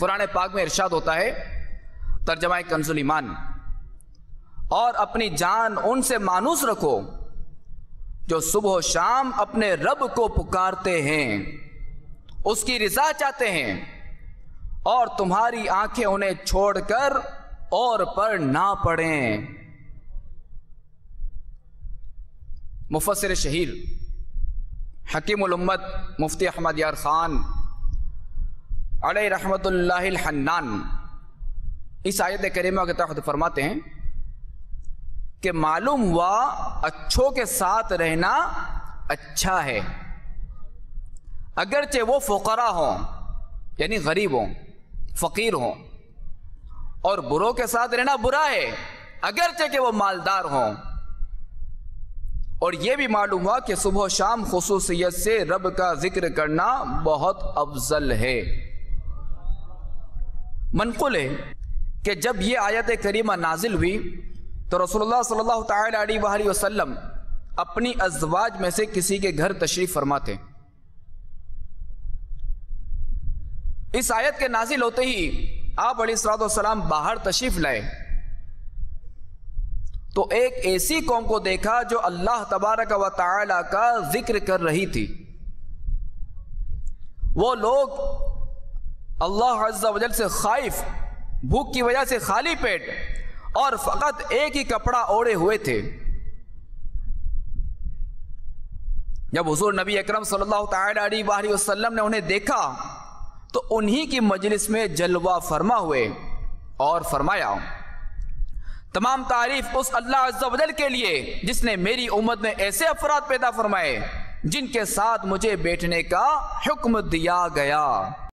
قرآن پاک میں ارشاد ہوتا ہے، ترجمہ کنز الایمان، اور اپنی جان ان سے مانوس رکھو جو صبح و شام اپنے رب کو پکارتے ہیں، اس کی رضا چاہتے ہیں، اور تمہاری آنکھیں انہیں چھوڑ کر اور پر نہ پڑیں۔ مفسر شہیر حکیم الامت مفتی احمد یار خان علیہ رحمت اللہ الحنان اس آیت کریمہ کے تحت فرماتے ہیں کہ معلوم ہوا اچھوں کے ساتھ رہنا اچھا ہے، اگرچہ وہ فقراء ہوں، یعنی غریب ہوں، فقیر ہوں، اور بروں کے ساتھ رہنا برا ہے، اگرچہ کہ وہ مالدار ہوں۔ اور یہ بھی معلوم ہوا کہ صبح و شام خصوصیت سے رب کا ذکر کرنا بہت افضل ہے۔ منقول ہے کہ جب یہ آیت کریمہ نازل ہوئی تو رسول اللہ صلی اللہ تعالی علیہ وآلہ وسلم اپنی ازواج میں سے کسی کے گھر تشریف فرما تھے۔ اس آیت کے نازل ہوتے ہی آپ علیہ السلام باہر تشریف لائے تو ایک ایسی قوم کو دیکھا جو اللہ تبارک و تعالی کا ذکر کر رہی تھی۔ وہ لوگ اللہ عز و جل سے خائف، بھوک کی وجہ سے خالی پیٹ اور فقط ایک ہی کپڑا اوڑھے ہوئے تھے۔ جب حضور نبی اکرم صلی اللہ تعالی علیہ وآلہ وسلم نے انہیں دیکھا تو انہی کی مجلس میں جلوہ فرما ہوئے اور فرمایا، تمام تعریف اس اللہ عز و جل کے لیے جس نے میری امت میں ایسے افراد پیدا فرمائے جن کے ساتھ مجھے بیٹھنے کا حکم دیا گیا۔